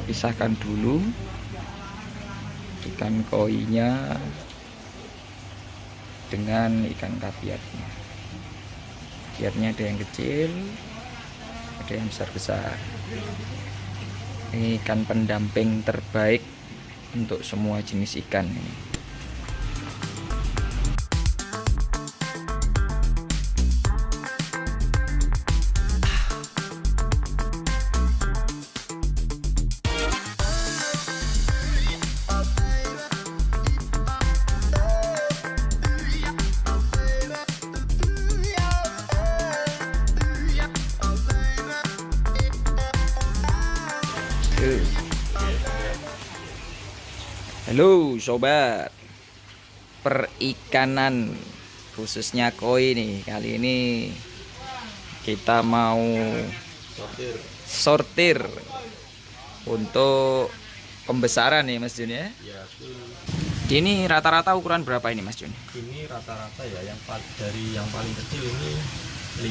pisahkan dulu ikan koinya dengan ikan kapiatnya. Kapiatnya ada yang kecil, ada yang besar-besar. Ini ikan pendamping terbaik untuk semua jenis ikan ini. Halo sobat perikanan, khususnya koi nih. Kali ini kita mau sortir untuk pembesaran nih Mas Jun ya. Ini rata-rata ukuran berapa ini Mas Jun? Ini rata-rata ya, dari yang paling kecil ini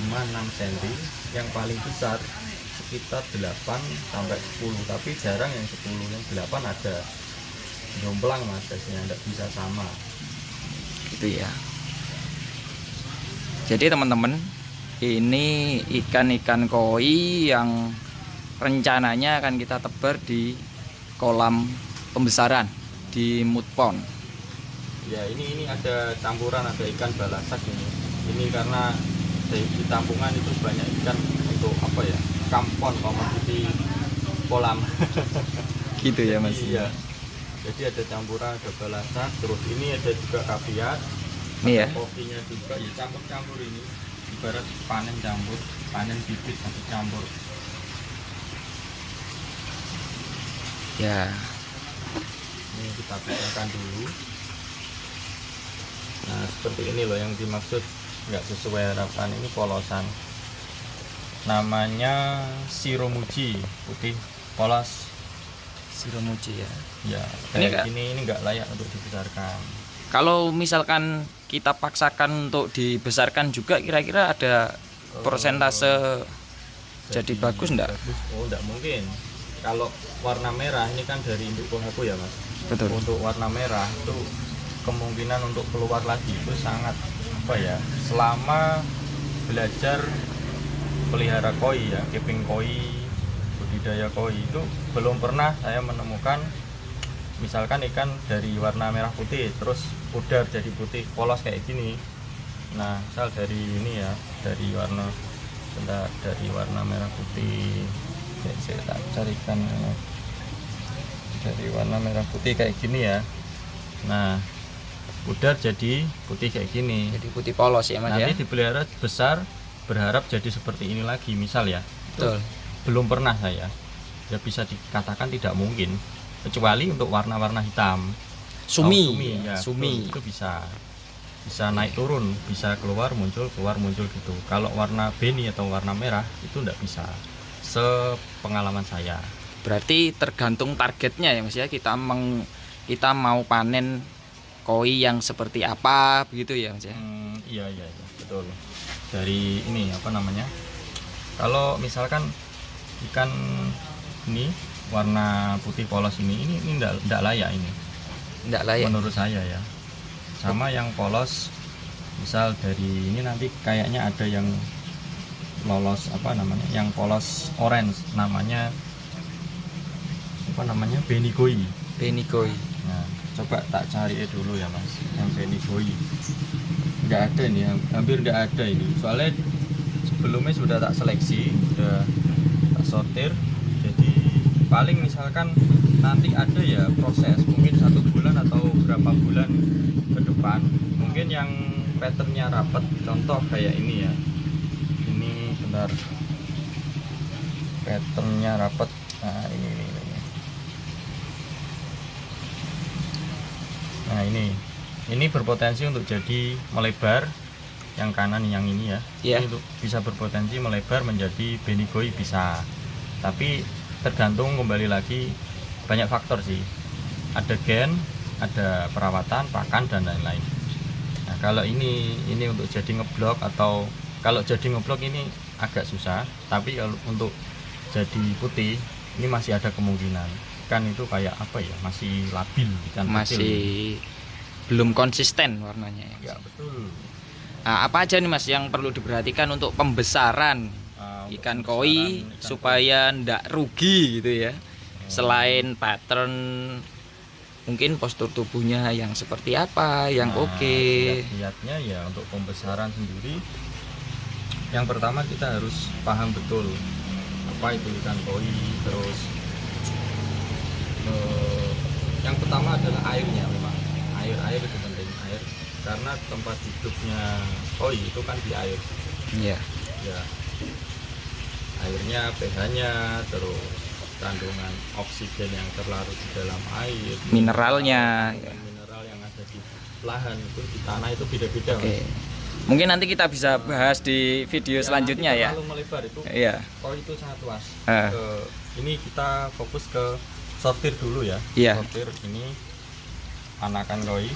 5-6 cm, yang paling besar sekitar 8 sampai 10, tapi jarang yang 10, yang 8 ada. Jomplang mas, biasanya tidak bisa sama gitu ya. Jadi teman-teman, ini ikan-ikan koi yang rencananya akan kita tebar di kolam pembesaran di mud pond. Ya, ini ada campuran, ada ikan balasak ini karena di tampungan itu banyak ikan untuk apa ya, kampon komoditi kolam. Gitu ya mas. Iya, jadi ada campuran, ada balasak, terus ini ada juga kaviar, ini ya, kopinya juga ya, campur-campur. Ini ibarat panen campur, panen bibit atau campur ya. Ini kita pisahkan dulu. Nah seperti ini loh yang dimaksud nggak sesuai harapan, ini polosan, namanya Shiromuji, putih polos Shiromuji ya. ya. Ini Kayak ini nggak layak untuk dibesarkan. Kalau misalkan kita paksakan untuk dibesarkan juga, kira-kira ada persentase jadi bagus enggak? Oh enggak mungkin. Kalau warna merah ini kan dari induk kohaku ya mas. Betul. Untuk warna merah itu kemungkinan untuk keluar lagi itu sangat apa ya, selama belajar pelihara koi ya, keeping koi, budidaya koi, itu belum pernah saya menemukan misalkan ikan dari warna merah putih terus pudar jadi putih polos kayak gini. Nah misal dari ini ya, dari warna merah putih, saya tak carikan ya. Dari warna merah putih kayak gini ya, nah pudar jadi putih kayak gini, Jadi putih polos ya mas. nanti Ya, dipelihara besar berharap jadi seperti ini lagi misal ya. betul. Belum pernah saya, ya bisa dikatakan tidak mungkin, kecuali untuk warna-warna hitam. Sumi, Ya, sumi. itu bisa naik turun, bisa keluar muncul gitu. Kalau warna beni atau warna merah itu enggak bisa, sepengalaman saya. Berarti tergantung targetnya ya mas ya. Kita mau panen koi yang seperti apa begitu ya mas ya. Iya betul. Dari ini apa namanya, kalau misalkan ikan ini warna putih polos ini enggak layak ini. Enggak layak. Menurut saya ya. Sama yang polos, misal dari ini nanti kayaknya ada yang lolos apa namanya, yang polos orange, namanya apa namanya, benigoi. Benigoi. Nah coba tak cari dulu ya mas, yang benigoi. Nggak ada ini, hampir nggak ada ini, soalnya sebelumnya sudah tak seleksi, sudah tak sortir. Jadi paling misalkan nanti ada ya proses mungkin 1 bulan atau berapa bulan ke depan, mungkin yang patternnya rapat, contoh kayak ini ya, ini bentar, patternnya rapat. Nah ini. Nah ini berpotensi untuk jadi melebar, yang kanan yang ini ya. Iya. Ini untuk bisa berpotensi melebar menjadi benigoi bisa, tapi tergantung kembali lagi banyak faktor sih, ada gen, ada perawatan, pakan dan lain-lain. Nah kalau ini untuk jadi ngeblok, atau kalau jadi ngeblok ini agak susah, tapi kalau untuk jadi putih ini masih ada kemungkinan. Ikan itu kayak apa ya, masih labil, ikan Masih kecil. belum konsisten warnanya ya. Ya betul. Nah, apa aja nih Mas yang perlu diperhatikan untuk pembesaran Untuk ikan pembesaran koi ikan supaya ndak rugi gitu ya? Selain pattern, mungkin postur tubuhnya yang seperti apa yang Nah, oke. lihatnya ya untuk pembesaran sendiri, yang pertama kita harus paham betul apa itu ikan koi. Terus yang pertama adalah airnya. Memang air itu penting, air, karena tempat hidupnya koi itu kan di air Iya. ya. Airnya, pH-nya, terus kandungan oksigen yang terlarut di dalam air, Mineralnya. mineral yang ada di lahan itu, di tanah itu beda-beda. Oke. Mungkin nanti kita bisa bahas di video selanjutnya ya. Terlalu melebar itu. Iya. Koi itu sangat luas. Eh. Ini kita fokus ke sortir dulu ya. Iya. Sortir ini anakan koi.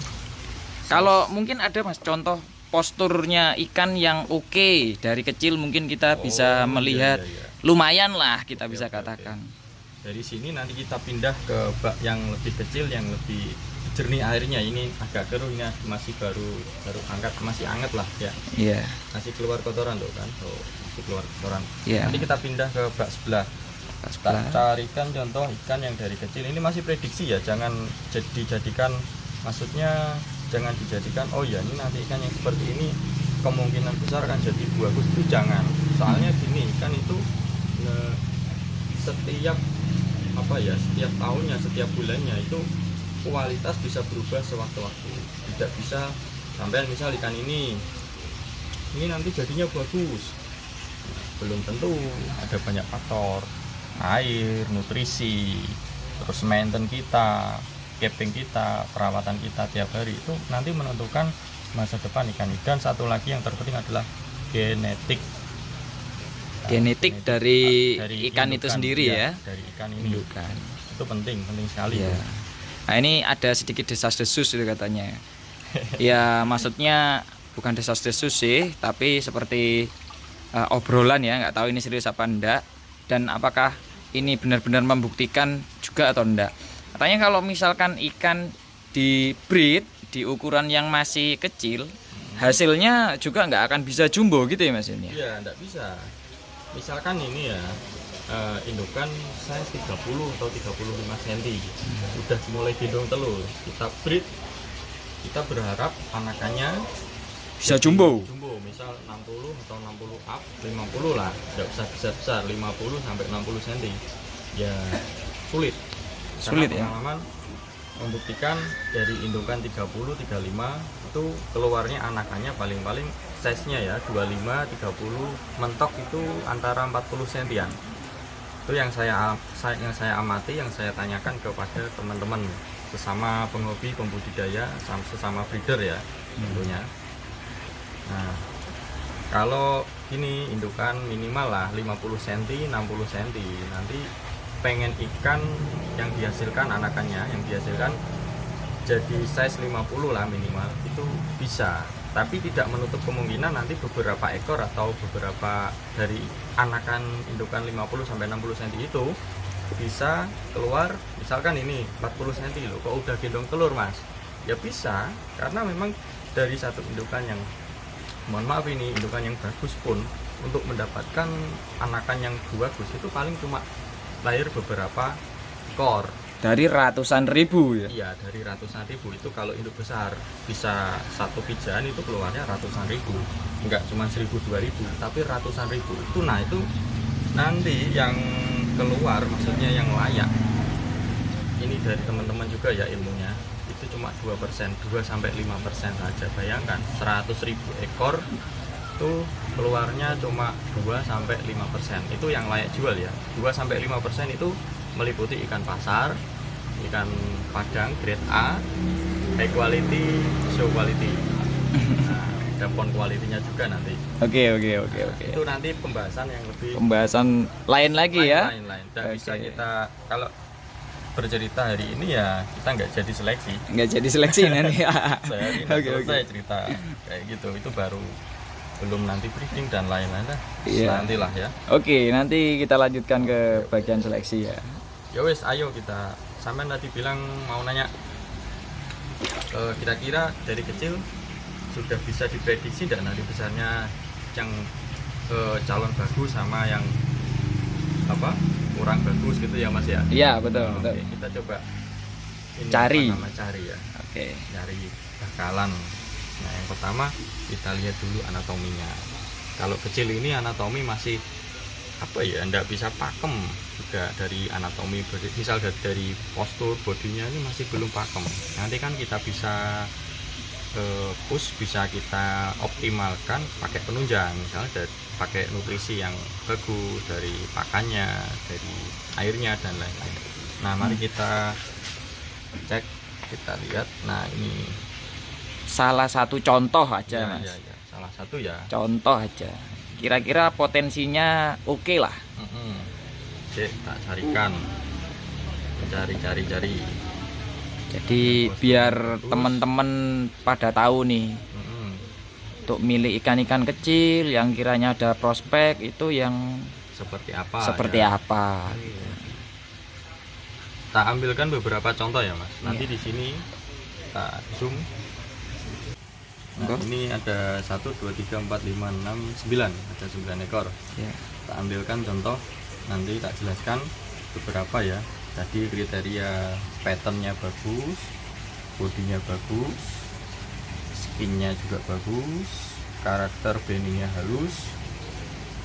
Kalau mungkin ada Mas contoh posturnya ikan yang oke dari kecil, mungkin kita bisa iya, melihat iya. lumayan lah kita Oke, bisa oke, katakan. Dari sini nanti kita pindah ke bak yang lebih kecil, yang lebih jernih airnya. Ini agak keruh, ini masih baru angkat, masih anget lah ya. Iya. Masih keluar kotoran tuh kan. Tuh, masih keluar kotoran. Iya. Nanti kita pindah ke bak sebelah. Pas Tak belah. carikan contoh ikan yang dari kecil. Ini masih prediksi ya, jangan dijadikan, maksudnya jangan dijadikan oh ya ini nanti ikan yang seperti ini kemungkinan besar akan jadi bagus, itu jangan. Soalnya gini, ikan itu setiap setiap tahunnya, setiap bulannya itu kualitas bisa berubah sewaktu-waktu. Tidak bisa sampai misal ikan ini nanti jadinya bagus, belum tentu. Ada banyak faktor, air, nutrisi, terus maintain kita, capping kita, perawatan kita tiap hari, itu nanti menentukan masa depan ikan. Dan satu lagi yang terpenting adalah genetik. Genetik dari ikan itu indukan, sendiri ya. Dari ikan ini. Indukan. Itu penting sekali. Iya. Nah, ini ada sedikit desas-desus itu katanya. Ya, maksudnya bukan desas-desus sih, tapi seperti obrolan ya, nggak tahu ini serius apa enggak, dan apakah ini benar-benar membuktikan juga atau enggak. Katanya kalau misalkan ikan di breed di ukuran yang masih kecil, hasilnya juga nggak akan bisa jumbo gitu ya Mas ini. Iya, nggak bisa. Misalkan ini ya, indukan size 30 atau 35 cm, udah mulai gendong telur, kita breed, kita berharap anakannya Bisa jumbo. misal 60 atau 60 up, 50 lah, nggak usah besar-besar, 50 sampai 60 cm. Ya sulit. Sulit ya. Karena pengalaman membuktikan dari indukan 30 35 itu keluarnya anakannya paling-paling size-nya ya 25 30, mentok itu antara 40 cm. Itu yang saya amati, yang saya tanyakan kepada teman-teman sesama penghobi, pembudidaya, sesama breeder ya tentunya. Nah, kalau ini indukan minimal lah 50 cm 60 cm, nanti pengen ikan yang dihasilkan, anakannya yang dihasilkan jadi size 50 lah minimal, itu bisa. Tapi tidak menutup kemungkinan nanti beberapa ekor atau beberapa dari anakan indukan 50 sampai 60 cm itu bisa keluar, misalkan ini 40 cm loh, kok udah gendong telur Mas? Ya bisa, karena memang dari satu indukan yang, mohon maaf ini indukan yang bagus pun, untuk mendapatkan anakan yang bagus itu paling cuma lahir beberapa ekor. Dari ratusan ribu ya. Iya, dari ratusan ribu. Itu kalau induk besar bisa satu pijaan itu keluarnya ratusan ribu, enggak cuma 1000 2000, tapi ratusan ribu. Itu nah itu nanti yang keluar, maksudnya yang layak, ini dari teman-teman juga ya ilmunya, itu cuma 2%, 2-5% saja. Bayangkan 100.000 ekor itu keluarnya cuma 2-5%. Itu yang layak jual ya. 2-5% itu meliputi ikan pasar, ikan padang grade A, high quality, show quality. Nah, ada pond quality-nya juga nanti. Oke. Itu nanti pembahasan yang lebih Pembahasan lain lagi ya. lain. Dan bisa Oke. kita, kalau bercerita hari ini ya kita nggak jadi seleksi. Nggak jadi seleksi nanti. Sehari Oke. selesai cerita kayak gitu. Itu baru belum nanti breeding dan lain-lain lah. Iya. Nantilah ya. Oke, nanti kita lanjutkan ke bagian seleksi ya. Ya wes, ayo kita. Sampean tadi bilang mau nanya kira-kira dari kecil sudah bisa diprediksi tidak nanti besarnya yang calon bagus sama yang apa kurang bagus gitu ya Mas ya? Iya, betul, betul. Oke, kita coba ini Cari. apa nama cari ya. Oke. Cari bakalan. Nah, yang pertama kita lihat dulu anatominya. Kalau kecil ini anatomi masih apa ya, enggak bisa pakem juga dari anatomi, misal dari postur bodinya ini masih belum pakem. Nanti kan kita bisa push, bisa kita optimalkan pakai penunjang, misalnya pakai nutrisi yang bagus dari pakannya, dari airnya dan lain-lain. Nah, mari kita cek, kita lihat. Nah, ini Salah satu contoh aja, ya, Mas. ya, salah satu ya. Contoh aja. Kira-kira potensinya oke lah. Oke, tak carikan, cari. Jadi biar teman-teman pada tahu nih, untuk milih ikan-ikan kecil yang kiranya ada prospek itu yang Seperti apa? seperti ya? apa. Tak ambilkan beberapa contoh ya Mas. Nanti Iya. di sini tak zoom. Nah, Enggak. ini ada 1, 2, 3, 4, 5, 6, 9. Ada 9 ekor. Ya. Tak ambilkan contoh. Nanti tak jelaskan beberapa ya. Tadi kriteria patternnya bagus, bodinya bagus, skinnya juga bagus, karakter beningnya halus.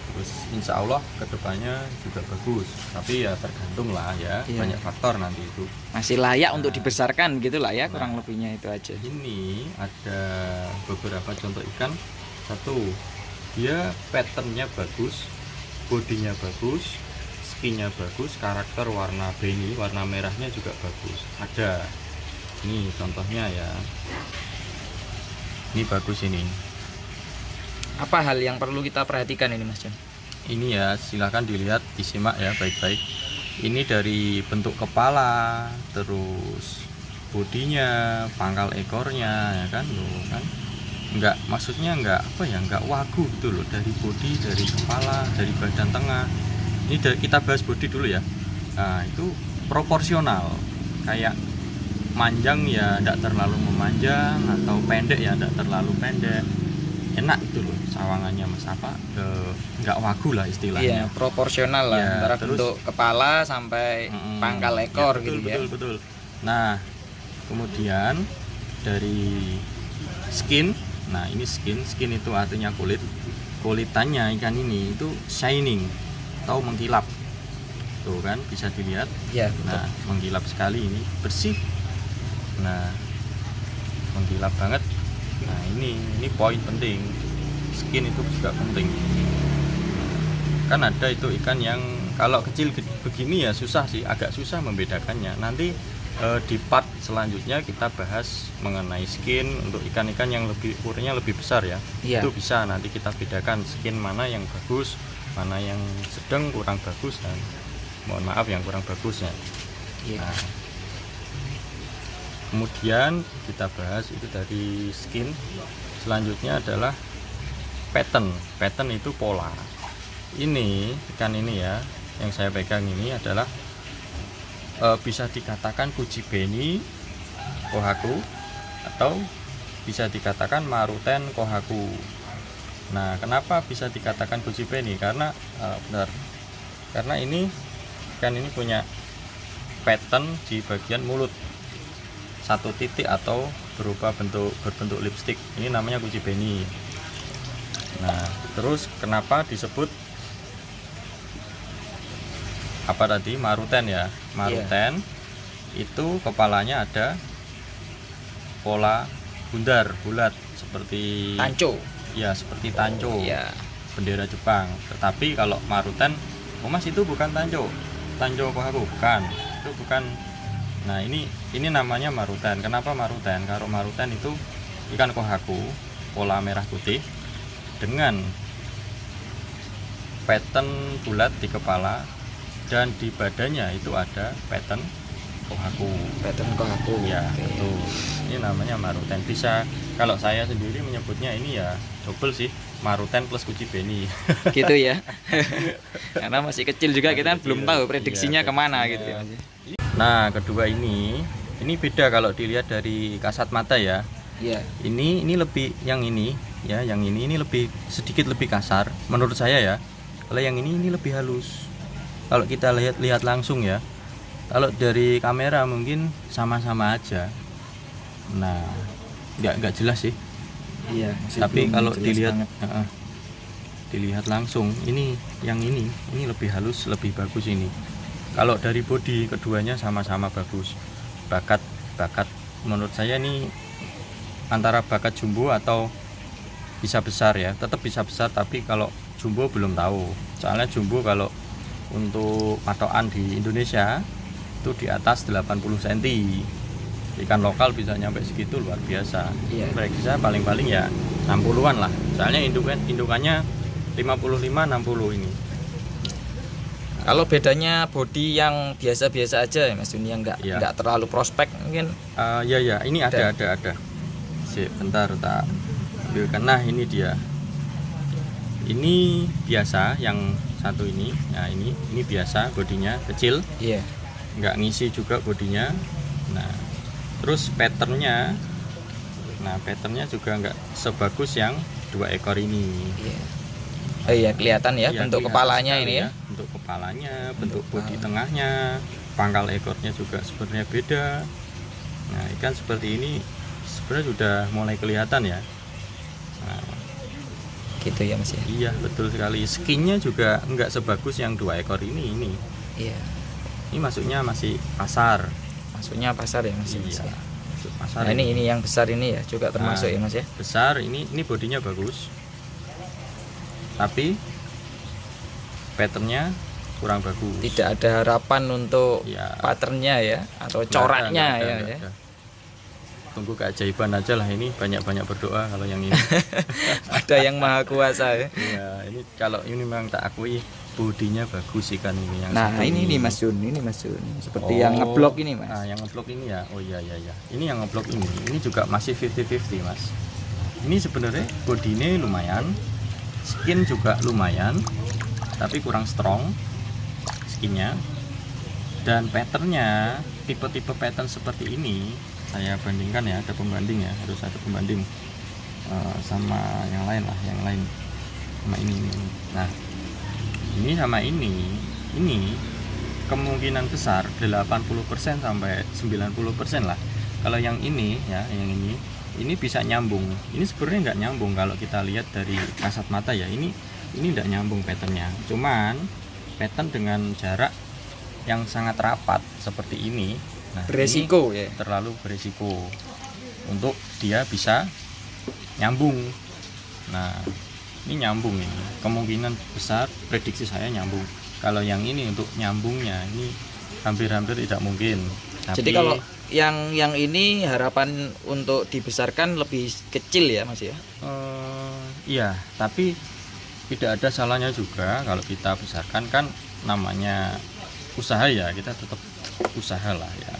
Terus insya Allah kedepannya juga bagus. Tapi ya tergantung lah ya, Iya. banyak faktor nanti itu. Masih layak untuk Nah. dibesarkan gitulah ya, kurang lebihnya itu aja. Ini ada beberapa contoh ikan. Satu, dia patternnya bagus, bodinya bagus, skinnya bagus, karakter warna beni, warna merahnya juga bagus. Ada. Ini contohnya ya. Ini bagus ini. Apa hal yang perlu kita perhatikan ini, Mas Jon? Ini ya, silahkan dilihat, disimak ya baik-baik. Ini dari bentuk kepala, terus bodinya, pangkal ekornya, ya kan, loh kan. Enggak, maksudnya enggak apa ya, enggak wagu gitu loh, dari bodi, dari kepala, dari badan tengah. Ini kita bahas bodi dulu ya. Nah, itu proporsional. Kayak manjang ya enggak terlalu memanjang, atau pendek ya enggak terlalu pendek. Enak itu loh sawangannya Mas, apa nggak wagu lah Iya, istilahnya. proporsional lah Ya, antara terus- bentuk kepala sampai pangkal ekor betul, gitu ya. betul. Nah, kemudian dari skin. Nah, ini skin itu artinya kulit. Kulitannya ikan ini itu shining atau mengkilap. Tuh kan bisa dilihat. Iya, betul. Nah, mengkilap sekali ini, bersih. Nah, mengkilap banget. Nah, ini poin penting. Skin itu juga penting. Kan ada itu ikan yang kalau kecil begini ya susah sih, agak susah membedakannya. Nanti di part selanjutnya kita bahas mengenai skin untuk ikan-ikan yang lebih ukurannya lebih besar ya. Iya. Itu bisa nanti kita bedakan skin mana yang bagus, mana yang sedang kurang bagus, dan mohon maaf yang kurang bagusnya. Iya. Nah, kemudian kita bahas itu dari skin. Selanjutnya adalah pattern. Pattern itu pola. Ini ikan ini ya, yang saya pegang ini adalah bisa dikatakan Kujibeni Kohaku atau bisa dikatakan Maruten Kohaku. Nah, kenapa bisa dikatakan Kujibeni? Karena benar. Karena ini ikan ini punya pattern di bagian mulut. Satu titik atau berbentuk lipstick. Ini namanya Kujibeni. Nah, terus kenapa disebut apa tadi, Maruten ya? Maruten itu kepalanya ada pola bundar bulat seperti Tanco. ya, seperti tanco. Iya. Bendera Jepang. Tetapi kalau Maruten, oh Mas, itu bukan tanco. Tanco Kohaku bukan. Itu bukan. Nah, ini namanya Maruten. Kenapa Maruten? Kalau Maruten itu ikan Kohaku pola merah putih dengan pattern bulat di kepala, dan di badannya itu ada pattern Kohaku. pattern Kohaku. Ya, Oke. betul. Ini namanya Maruten. Bisa, kalau saya sendiri menyebutnya ini ya double sih, Maruten plus Kuci Beni. Gitu ya. Karena masih kecil juga, kita kan belum tahu prediksinya Iya, kemana prediksinya. gitu ya Mas. Nah, kedua ini beda kalau dilihat dari kasat mata ya. Iya. Ini lebih, yang ini ya, yang ini lebih sedikit lebih kasar menurut saya ya. Kalau yang ini lebih halus. Kalau kita lihat langsung ya. Kalau dari kamera mungkin sama-sama aja. Nah, nggak jelas sih. Iya, masih Tapi belum kalau jelas dilihat banget. dilihat langsung, yang ini lebih halus, lebih bagus ini. Kalau dari bodi keduanya sama-sama bagus. Bakat menurut saya ini antara bakat jumbo atau bisa besar ya. Tetap bisa besar, tapi kalau jumbo belum tahu. Soalnya jumbo kalau untuk patokan di Indonesia itu di atas 80 cm. Ikan lokal bisa nyampe segitu, luar biasa. Iya. Prediksi saya paling-paling ya 60-an lah. Soalnya indukannya 55-60 ini. Kalau bedanya body yang biasa-biasa aja ya Mas Jun, yang Iya. nggak terlalu prospek mungkin. Ya, ini ada. Sip, bentar tak ambilkan. Nah, ini dia. Ini biasa yang satu ini. Nah, ini biasa, bodinya kecil, Iya. nggak ngisi juga bodinya. Nah, terus patternnya juga nggak sebagus yang 2 ekor ini. Iya. Oh iya, kelihatan ya Iya, bentuk kelihatan kepalanya sekali ini ya. Bentuk kepalanya, bentuk bodi tengahnya, pangkal ekornya juga sebenarnya beda. Nah, ikan seperti ini sebenarnya sudah mulai kelihatan ya. Nah, Gitu ya Mas ya. iya betul sekali. Skinnya juga nggak sebagus yang 2 ekor ini. Iya. Ini masuknya masih pasar. Masuknya pasar ya Mas. Iya, Mas ya. masuk pasar. Nah, ini yang besar ini ya juga termasuk ya Mas ya. Besar ini bodinya bagus. Tapi patternnya kurang bagus. Tidak ada harapan untuk Iya. patternnya ya atau Nggak coraknya ada, ya. nggak Ya. ada. Tunggu keajaiban aja lah ini, banyak-banyak berdoa kalau yang ini. Ada yang maha kuasa ya. Iya, ini kalau ini memang tak akui bodinya bagus ikan ini yang Nah, satu ini nih Mas Jun, seperti yang Oh, ngeblok ini Mas. Nah, yang ngeblok ini ya. Oh iya. Ini yang ngeblok ini juga masih 50-50 Mas. Ini sebenarnya bodinya lumayan, skin juga lumayan, tapi kurang strong skinnya. Dan patternnya, tipe-tipe pattern seperti ini saya bandingkan ya, ada pembanding ya, harus ada pembanding sama yang lain lah, sama ini. Nah, ini sama ini kemungkinan besar 80% sampai 90% lah. Kalau yang ini ya, ini bisa nyambung. Ini sebenarnya nggak nyambung kalau kita lihat dari kasat mata ya. Ini nggak nyambung patternnya. Cuman pattern dengan jarak yang sangat rapat seperti ini, nah, Beresiko ini ya. terlalu beresiko untuk dia bisa nyambung. Nah, ini nyambung ini. Kemungkinan besar prediksi saya nyambung. Kalau yang ini untuk nyambungnya ini hampir-hampir tidak mungkin. Jadi kalau yang ini harapan untuk dibesarkan lebih kecil ya Mas ya. Iya, tapi tidak ada salahnya juga kalau kita besarkan, kan namanya usaha ya, kita tetap usaha lah ya.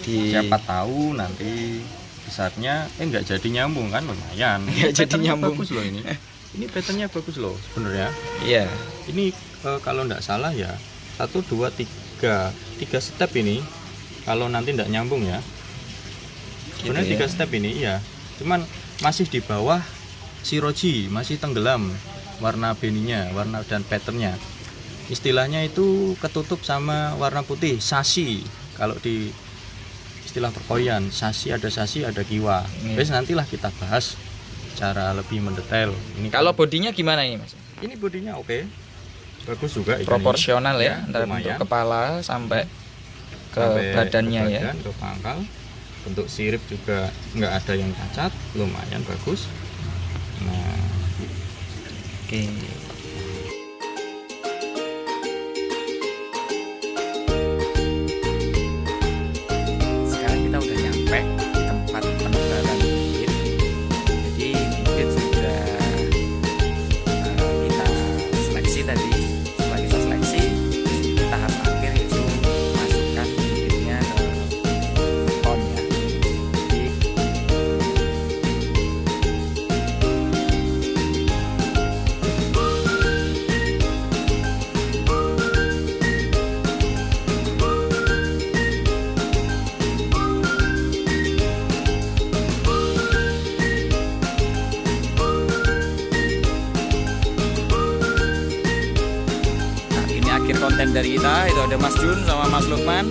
Siapa tahu nanti besarnya nggak jadi nyambung kan, lumayan. Nggak jadi Patternnya nyambung. bagus loh ini. Ini patternnya bagus loh sebenarnya. Iya. Ini kalau nggak salah ya 1, 2, 3 step ini. Kalau nanti nggak nyambung ya, sebenarnya Gitu ya. 3 step ini ya. Cuman masih di bawah siroji, masih tenggelam warna beninya, warna dan patternnya. Istilahnya itu ketutup sama warna putih, sashi. Kalau di istilah perkoian, sashi ada kiwa. Iya. Terus nantilah kita bahas cara lebih mendetail. Ini Kalau bodinya gimana ini Mas? ini bodinya oke. Bagus juga ikan ini. Proporsional ya, Ya, antara lumayan. bentuk kepala sampai ke Sampai badannya ke ya. badan, ke pangkal. Bentuk sirip juga nggak ada yang cacat, lumayan bagus. Nah, Oke. Sekarang kita udah nyampe di tempat penebalan bibit. Jadi bibit sudah kita seleksi tadi. Setelah kita seleksi, tahap akhir itu masukkan bibitnya ke konten dari kita. Itu ada Mas Jun sama Mas Lukman.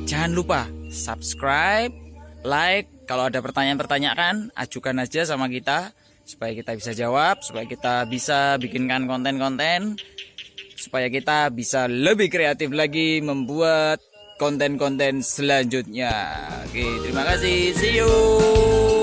Jangan lupa subscribe, like. Kalau ada pertanyaan-pertanyaan, ajukan aja sama kita supaya kita bisa jawab, supaya kita bisa bikinkan konten-konten, supaya kita bisa lebih kreatif lagi membuat konten-konten selanjutnya. Oke, terima kasih. See you.